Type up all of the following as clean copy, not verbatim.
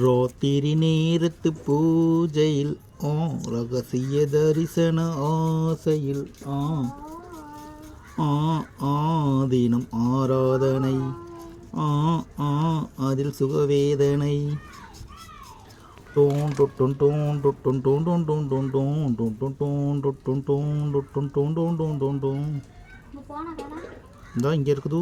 ராத்திரி நேரத்து பூஜையில் ரகசிய தரிசன ஆசையில் தினம் ஆராதனை அதில் சுகவேதனை இந்த இங்கே இருக்குது.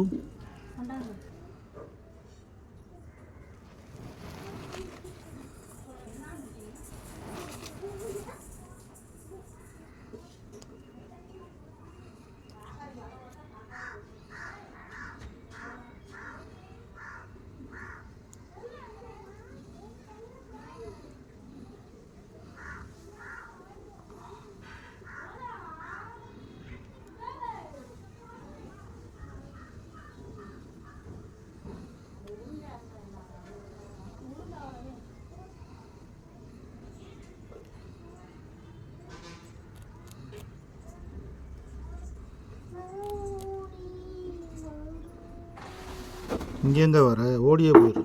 இங்கேங்க வர ஓடியே போயிரு,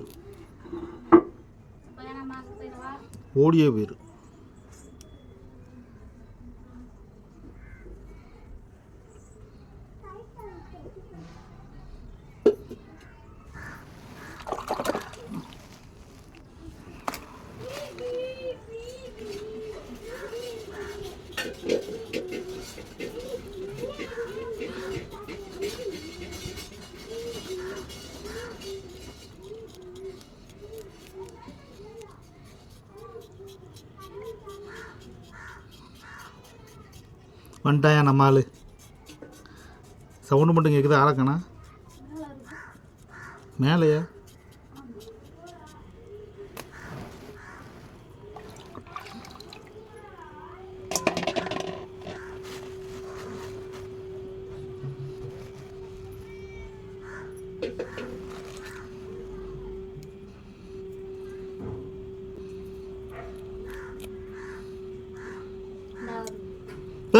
ஓடியே போயிரு. வந்துட்டாயா நம்ம ஆள்? சவுண்டு மட்டும் கேட்குது, ஆளக்கண்ணா மேலையா?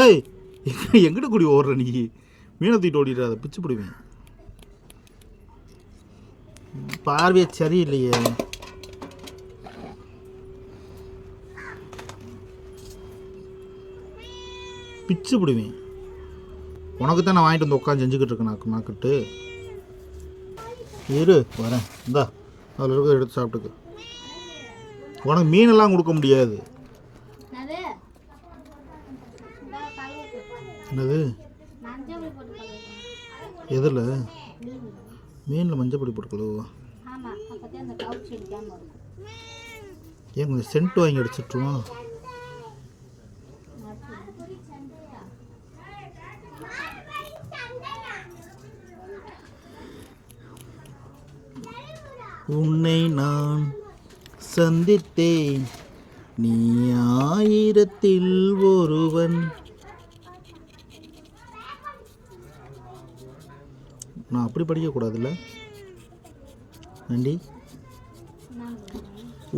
ஏய், எங்கிட்ட கூடி ஓடுற நீ? மீனை தூக்கிட்டு ஓடிடுற, அதை பிச்சு பிடிவேன். பார்வையை சரியில்லையே. பிச்சு பிடிவேன். உனக்கு தான் நான் வாங்கிட்டு வந்து உட்காந்து செஞ்சுக்கிட்டு இருக்கேன். நாக்கிட்டு இரு வரேன். இந்தா அதில் இருக்க எடுத்து சாப்பிட்டுக்கு. உனக்கு மீனெல்லாம் கொடுக்க முடியாது. என்னது? எதில்? மீனில் மஞ்சள் பொடி போட்டு கழுவா? ஏன் கொஞ்சம் சென்ட் வாங்கி அடிச்சிட்டுருவோம். உன்னை நான் சந்தித்தேன், நீ 1000-ல் ஒருவன். நான் அப்படி படிக்கக்கூடாதுல்ல நண்டி.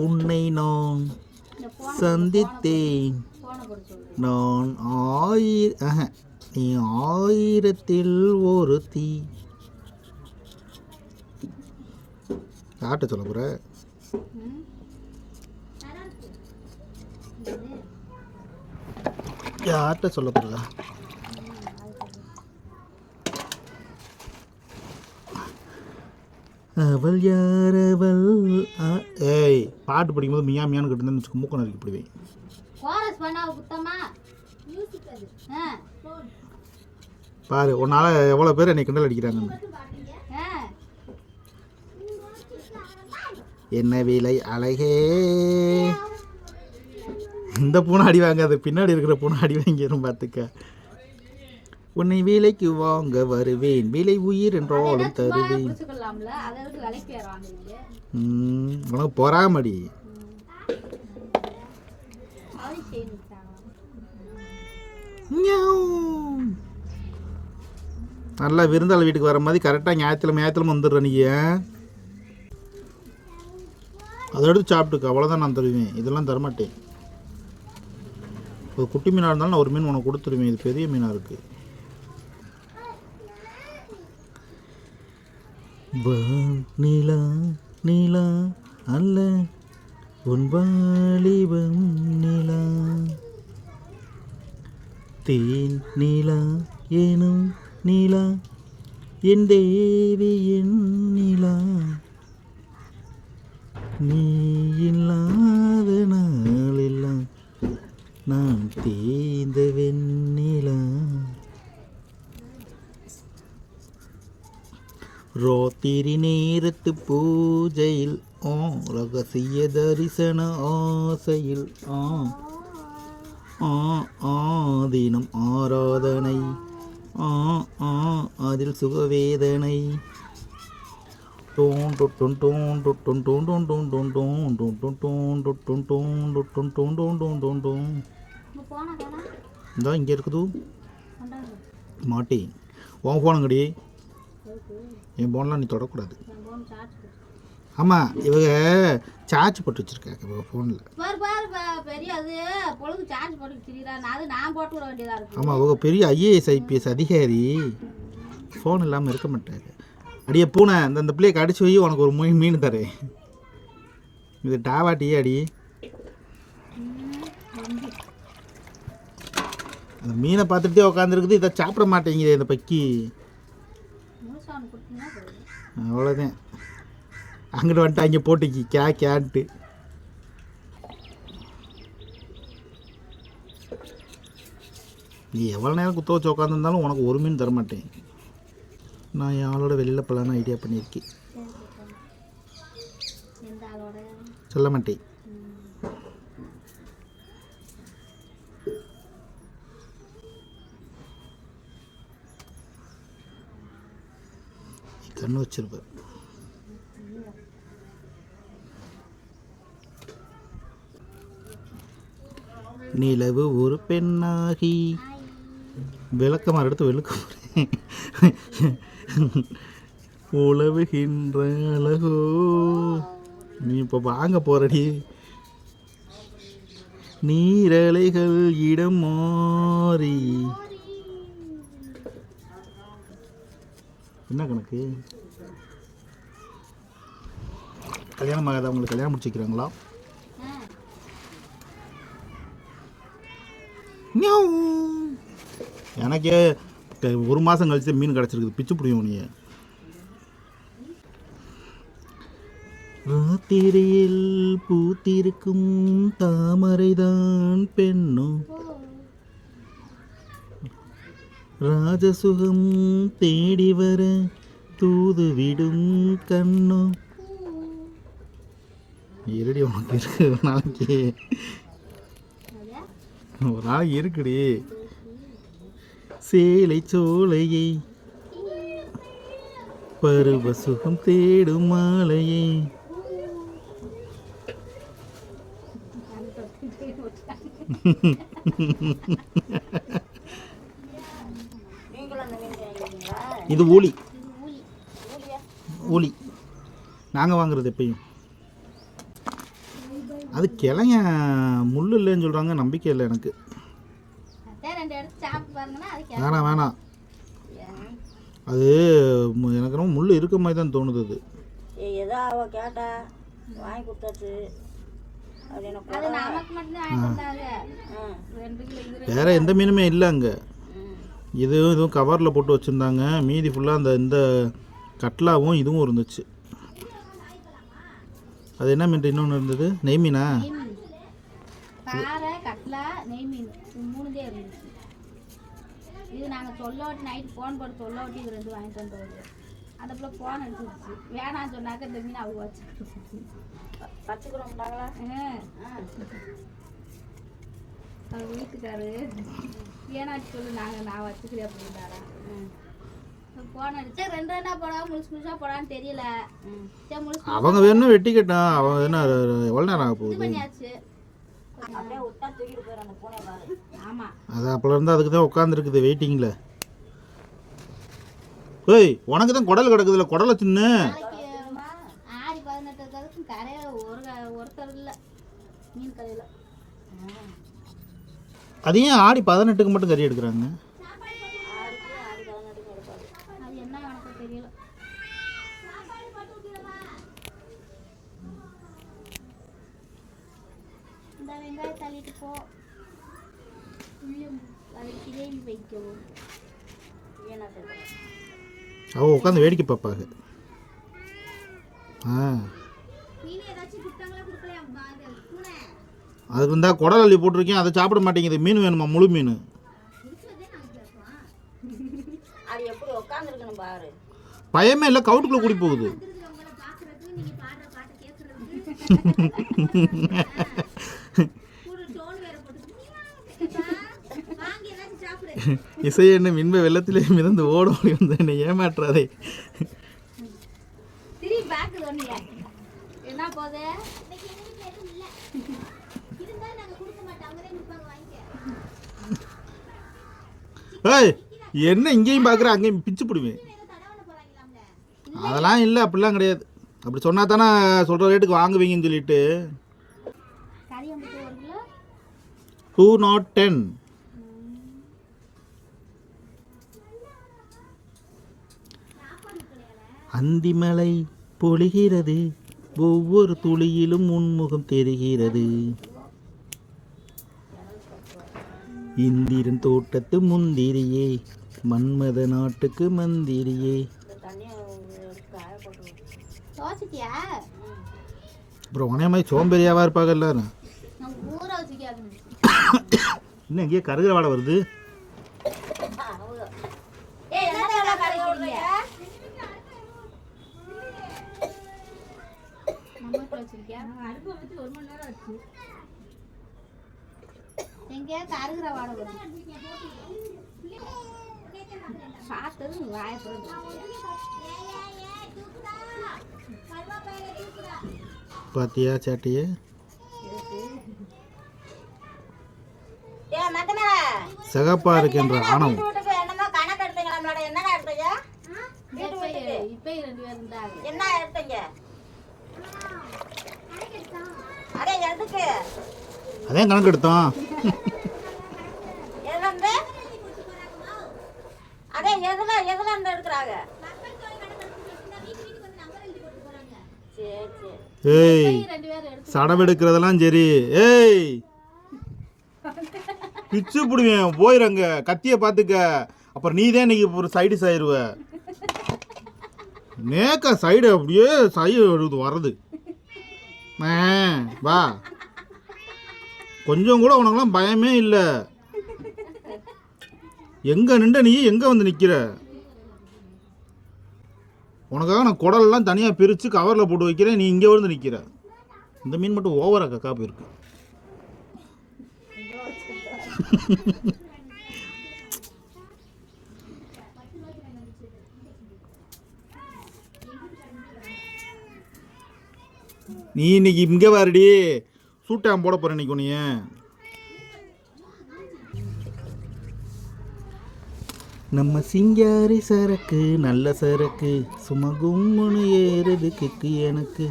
உன்னை நான் சந்தித்தேன், நான் நீ 1000-ல் ஒருத்தி. யார்கிட்ட சொல்ல போகிற? யார்கிட்ட சொல்ல போகிற? அவள் யாரவள்? ஏய், பாட்டு படிக்கும்போது மியா மியான்னு கிட்ட வச்சுக்க மூக்க நறுக்கி போடுவேன். பாரு, உன்னால எவ்வளோ பேர் என்னை கிண்டல் அடிக்கிறாங்கன்னு. என்ன விலை அழகே. இந்த பூனை அடி வாங்காது, பின்னாடி இருக்கிற பூனை அடி வாங்கிடும் பார்த்துக்க. உன்னை வேலைக்கு வாங்க வருவேன், விலை உயிர் என்றாலும் தருவேன். உனக்கு பொறாமடி. நல்லா விருந்தாள் வீட்டுக்கு வர மாதிரி கரெக்டாக ஞாயிற்றுக்கிழமை வந்துடுற நீ. அதை எடுத்து சாப்பிட்டுக்க, அவ்வளோதான் நான் தருவேன். இதெல்லாம் தரமாட்டேன். ஒரு குட்டி மீனாக இருந்தாலும் நான் ஒரு மீன் உனக்கு கொடுத்துருவேன். இது பெரிய மீனாக இருக்குது. நிலா நிலா அல்ல உன் வாலிபம் நிலா தேன் நிலா எனும் நிலா என் தேவி என் நிலா நீ இல்லாத நாளெல்லாம் நான் தேய்ந்த வெண்ணிலா ராத்திரி நேரத்து பூஜையில் ரகசிய தரிசன ஆசையில் தினம் ஆராதனை அதில் சுகவேதனை இந்தா இங்கே இருக்குது மாட்டி உன் ஃபோனுங்கடி என் ஃபோன்லாம் நீ தொடக்கூடாது. ஆமாம் இவங்க சார்ஜ் போட்டு வச்சுருக்காங்க இவங்க ஃபோனில். ஆமாம் அவங்க பெரிய ஐஏஎஸ் ஐபிஎஸ் அதிகாரி ஃபோன் இல்லாமல் இருக்க மாட்டாங்க. அடியே பூனை அந்த பிள்ளையை கடிச்சு போய் உனக்கு ஒரு மீன் தரேன். இது டாவாட்டியே அடி. அந்த மீனை பார்த்துட்டே உட்காந்துருக்குது. இதை சாப்பிட மாட்டேங்குது இந்த பக்கி. அவ்வளோதான். அங்கிட்டு வந்துட்டு அங்கே போட்டுக்கி கேன்ட்டு. நீ எவ்வளோ நேரம் குத்த வச்சு உட்காந்துருந்தாலும் உனக்கு ஒரு மீன் தரமாட்டேன். நான் என் ஆளோட வெளியில் போகலான்னு ஐடியா பண்ணியிருக்கேன். சொல்ல மாட்டேன். கண்ணு வச்சிருப்பேன். நிலவு ஒரு பெண்ணாகி விளக்கமாறு எடுத்து வெளுக்க உழவுகின்ற அழகோ. நீ இப்போ வாங்க போறடி. நீரலைகள் இடம் மாறி. என்ன கணக்கு? கல்யாணம் ஆகாத அவங்களுக்கு கல்யாணம் முடிச்சுக்கிறாங்களா? எனக்கே ஒரு மாதம் கழிச்சு மீன் கிடச்சிருக்குது. பிச்சு பிடிக்கும் நீ. ராத்திரியில் பூத்திருக்கும் தாமரைதான் பெண்ணோ, ராஜசுகம் தேடி வர தூது விடும் கண்ணோ. இருடி உனக்கு இருக்கு ஒரு நாளைக்கு இருக்குடி. சேலை சோலையை பருவ சுகம் தேடும் மாலையை. இது ஊழி. ஊழி நாங்கள் வாங்குறது எப்பயும். அது கிளைங்க முள் இல்லைன்னு சொல்கிறாங்க. நம்பிக்கை இல்லை எனக்கு. வேணாம் வேணாம். அது எனக்கு ரொம்ப முள் இருக்க மாதிரி தான் தோணுது. அது ஏதோ அவ கேட்டா வாங்கி கொடுத்தாச்சு. வேற எந்த மீனுமே இல்லை அங்கே. இதுவும் கவரில் போட்டு வச்சுருந்தாங்க. மீதி ஃபுல்லாக இந்த கட்லாவும் இதுவும் இருந்துச்சு. அது என்ன மீன் இன்னொன்று இருந்தது? நெய் மீனா? கட்லா நெய் மீன் மூணுதே இருந்துச்சு. இது நாங்கள் சொல்லோட்டி நைட் ஃபோன் போட்டு சொல்லோட்டி இது ரெண்டு வாங்கிட்டு வந்து வருது. அந்த பிள்ளை ஃபோன் அடிச்சிருச்சு. வேணான்னு சொன்னாக்க இந்த மீன் அவங்க வச்சு வச்சுக்கிறோம்டாங்களா? அவர் வீட்டுக்காரு ஏனாச்சு சொல்லு நான் வச்சுக்கிறேன் அப்படின்ட்டாரா. ஃபோன் அடிச்சா ரெண்டு ரெண்டா போடாம முழுசா போடான்னு தெரியல. அவங்க வேணும் வெட்டி கேட்டான். அவன் என்ன எவ்வளோ நேரம் ஆக போகுது? பண்ணியாச்சு. அது அப்பல இருந்து அதுக்கு தான் உட்காந்துருக்குது வெயிட்டிங்கில். ஏய் உனக்கு தான் குடல் கிடக்குதுல, குடலை தின்னு. ஆடி 18 கரையை ஒருத்தர் இல்லை மீன் கரையில். அதையும் ஆடி 18க்கு மட்டும் கறி எடுக்கிறாங்க. அது என்ன கணக்கு தெரியல. வெங்காயம் தள்ளிட்டு போ. அதை கிரேவி வைக்கவும். ஏன்னா சொல்கிறேன் அவள் உட்காந்து வேடிக்கை பார்ப்பாங்க. மீன் ஏதாச்சும் கொடுத்தாங்களா கொடுக்கலையா? பூனை அதுக்கு இருந்தால் குடல் அள்ளி போட்டிருக்கேன், அதை சாப்பிட மாட்டேங்குது. மீன் வேணுமா? முழு மீன். அது எப்படி உட்காந்துருக்கணும் பாரு. பயமே இல்லை, கவுட்டுக்குள்ளே கூடி போகுது. இசை என்ன மின்ப வெள்ளத்திலே மிதந்து ஓட வந்து என்னை ஏமாற்றாதே. என்ன போதே ஏய், என்ன இங்கேயும் பார்க்குற அங்கேயும் பிச்சு பிடுவேன். அதெல்லாம் இல்லை, அப்படிலாம் கிடையாது. அப்படி சொன்னா தானே சொல்கிற ரேட்டுக்கு வாங்குவீங்கன்னு சொல்லிட்டு. 210. அந்திமலை பொழிகிறது, ஒவ்வொரு துளியிலும் உன்முகம் தெரிகிறது. இந்திரன் தோட்டத்து முந்திரியே, மன்மத நாட்டுக்கு மந்திரியே. அப்புறம் உனைய மாதிரி சோம்பேறியாவா இருப்பாங்க எல்லாரும். இன்னும் எங்கேயே கருகிற வாடை வருது. பாத்தியா சாட்டியே? சகப்பா இருக்கின்ற ஆணவம். என்னமா கணக்கு எடுத்தீங்க? நம்மளோட என்னடா எடுத்தீங்க? என்ன எடுத்தீங்க? அதே எதுக்கு? அதே கணக்கு எடுத்தோம். அதே எதுல இருந்து எடுக்கிறாங்க? ஏய், சடம் எடுக்கிறதெல்லாம் சரி. ஏய், பிச்சு பிடுவேன், போயிடுங்க. கத்தியை பார்த்துக்க, அப்புறம் நீ தான் இன்னைக்கு ஒரு சைடிஸ் ஆயிடுவ. நேக்க சைடு அப்படியே சைடு வர்றது. வா, கொஞ்சம் கூட உனக்குலாம் பயமே இல்லை. எங்கே நின்ற நீ எங்கே வந்து நிற்கிற? உனக்காக நான் குடலெல்லாம் தனியாக பிரித்து கவரில் போட்டு வைக்கிறேன், நீ இங்கே வந்து நிற்கிற. இந்த மீன் மட்டும் ஓவராக கக்கா போயிருக்கு. நீ இன்னைக்கு இங்கே வாரடி, சூட்டாம் போட போகிறேன் இன்னைக்கு. உன்னைய நம்ம சிங்காரி சரக்கு நல்ல சரக்கு, சும்மா கும்முன்னு ஏறுது கிக்கு எனக்கு.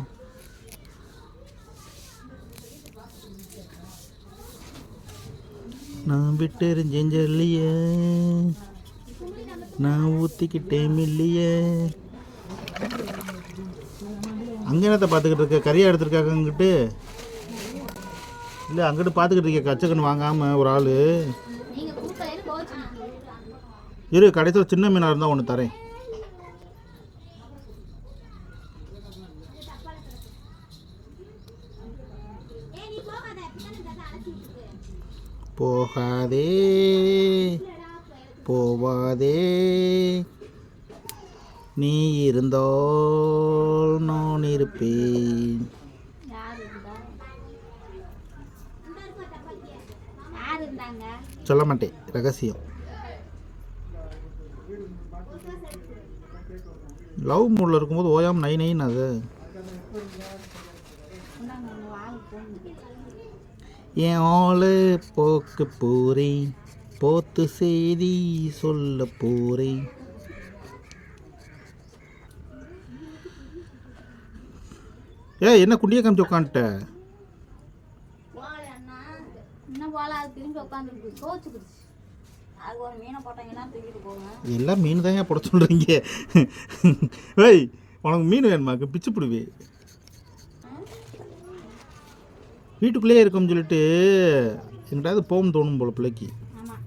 நான் விட்டெறிஞ்சேன் ஜல்லிய, நான் ஊற்றிக்கிட்டேன் மில்லிய. அங்கே என்னத்தை பார்த்துக்கிட்டு இருக்க? கறியாக எடுத்துருக்காங்க அங்கிட்டு. இல்லை, அங்கிட்டு பார்த்துக்கிட்டு இருக்க. கச்சக்கன்னு வாங்காமல் ஒரு ஆள் இரு. கடைசியில் சின்ன மீனாக இருந்தால் ஒன்று தரேன். போகாதே போவாதே, நீ இருந்தால் நான் இருப்பேன். சொல்ல மாட்டேன், ரகசியம். லவ் மூடில் இருக்கும்போது ஓயாமல் நை நைன்னு அது. என் ஆளு போக்கு போறேன், போத்து செய்தி சொல்ல போறேன். என்ன குண்டியை காமிச்சு உட்காந்துட்ட? எல்லாம் மீன் தான் போட சொல்றீங்க. ஏய், உனக்கு மீன் வேணுமாக்கு? பிச்சு பிடுவே. வீட்டுக்குள்ளேயே இருக்கோம்னு சொல்லிட்டு எங்கிட்டாவது போகணும்னு தோணும் போல பிள்ளைக்கு. ஆமாம்,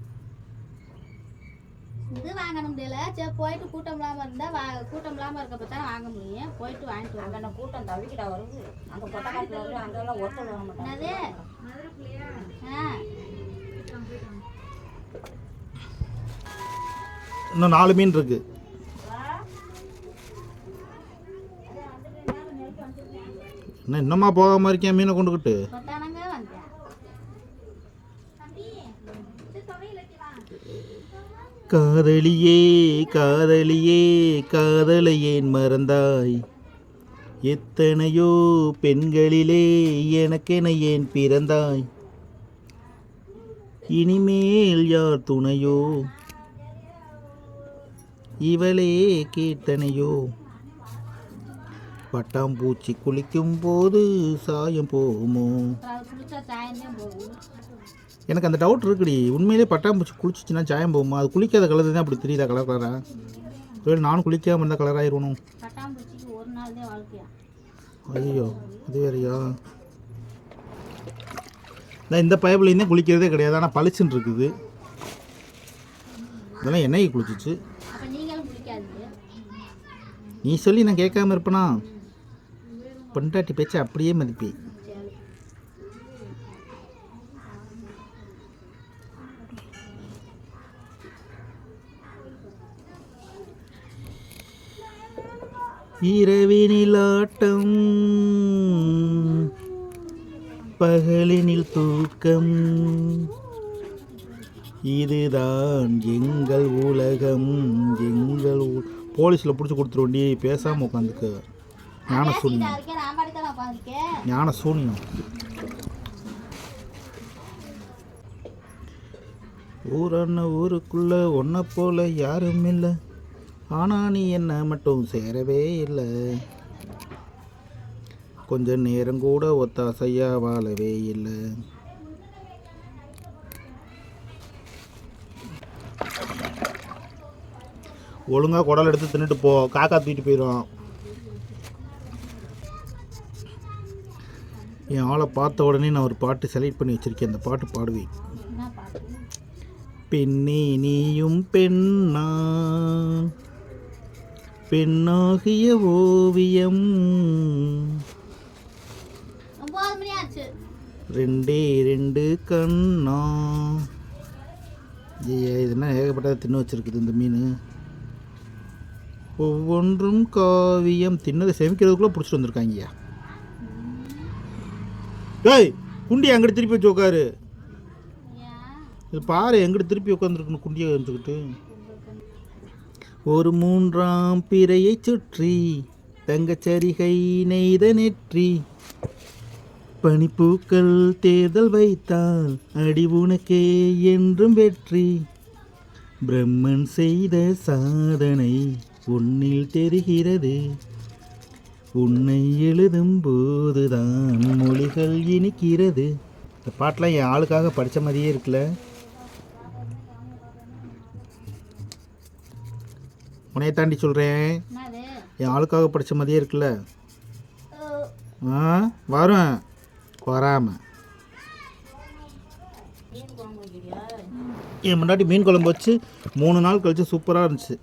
இது வாங்கணும் முடியல. சரி போயிட்டு கூட்டம் இல்லாமல் இருந்தால் கூட்டம் இல்லாமல் இருக்கப்போ தானே வாங்க முடியும். போயிட்டு வாங்கிட்டு வாங்க. அங்கே கூட்டம் தவிக்கிட்டா வருது. அங்கே கொட்டக்காட்டில் வருது, அங்கெல்லாம் ஒருத்தர் வாங்க மாட்டாங்க. என்னது? ஆ, இன்னும் 4 மீன் இருக்கு. என்ன இன்னமா போகாமல் இருக்கேன் மீனை கொண்டுக்கிட்டு? கொட்டானங்க வந்தேன். காதலியே காதலியே காதலை ஏன் மறந்தாய், எத்தனையோ பெண்களிலே எனக்கென ஏன் பிறந்தாய், இனிமேல் யார் துணையோ இவளே கீர்த்தனையோ, பட்டாம்பூச்சி குளிக்கும் போது சாயம் போகுமோ. அப்புறம் அது குளிச்சா சாயந்தரம் போகும். எனக்கு அந்த டவுட் இருக்குடி, உண்மையிலே பட்டாம்பூச்சி குளிச்சிச்சுன்னா சாயம் போகுமா? அது குளிக்காத கலர் தான் அப்படி தெரியுதா கலர் கலரா? ஒருவேளை நானும் குளிக்காமல் இருந்தால் கலர் ஆயிடணும். பட்டாம்பூச்சிக்கு ஒரு நாள் தான் வாழ்க்கையா? ஐயோ அது வேறையா? இந்த பைப்லேருந்தே குளிக்கிறதே கிடையாது, ஆனால் பளிச்சுன்னு இருக்குது. இதெல்லாம் என்னைக்கு குளிச்சிச்சு? அப்போ நீங்களும் குளிக்காதீங்க. நீ சொல்லி நான் கேட்காம இருப்பேனா? பொண்டாட்டி பேச்சு அப்படியே மதிப்பி. இரவினில் ஆட்டம், பகலினில் தூக்கம், இதுதான் எங்கள் உலகம் எங்கள் போலீஸில் பிடிச்சி கொடுத்துருவோண்டி, பேசாமல் உட்காந்துக்க. ஞான சூன்யம், நான் படிக்கலாம் உட்காந்துருக்கேன். ஞான சூன்யம். ஊரான ஊருக்குள்ள ஒன்றை போல யாரும் இல்லை, ஆனால் நீ என்ன மட்டும் சேரவே இல்லை, கொஞ்ச நேரம் கூட ஒத்தாசையா வாழவே இல்லை. ஒழுங்காக குடல் எடுத்து தின்னுட்டு போ, காக்கா தூக்கிட்டு போயிடும். என் ஆளை பார்த்த உடனே நான் ஒரு பாட்டு செலக்ட் பண்ணி வச்சுருக்கேன், அந்த பாட்டு பாடுவேன். என்ன பாட்டு? பெண்ணே நீயும் பெண்ணா, பெண்ணாகிய ஓவியம், 9 மணி ஆச்சு. 2 கண்ணா. ஐயா இது என்ன ஏகப்பட்டதை தின்னு வச்சுருக்குது இந்த மீன். ஒவ்வொன்றும் காவியம். தின்னதை செமிக்கிறதுக்குள்ளே பிடிச்சிட்டு வந்திருக்காங்கய்யா. ஏய் குண்டி அங்கிட்டு திருப்பி வச்சு உட்காரு. இது பாரு எங்கிட்ட திருப்பி உட்காந்துருக்கணும் குண்டியை இருந்துக்கிட்டு. ஒரு 3ஆம் பிறையை சுற்றி தங்கச்சரிகை நெய்த நெற்றி, பனிப்பூக்கள் தேர்தல் வைத்தால் அடி உனக்கே என்றும் வெற்றி, பிரம்மன் செய்த சாதனை உன்னில் தெரிகிறது, உன்னை எழுதும் போதுதான் மொழிகள் இனிக்கிறது. இந்த பாட்டெலாம் என் ஆளுக்காக படித்த மாதிரியே இருக்குல்ல. உன்னைய தாண்டி சொல்கிறேன், என்னது? என் ஆளுக்காக படித்த மாதிரியே இருக்குல்ல. வரும் வராமல். என் முன்னாடி மீன் குழம்பு வச்சு 3 நாள் கழிச்சு சூப்பராக இருந்துச்சு.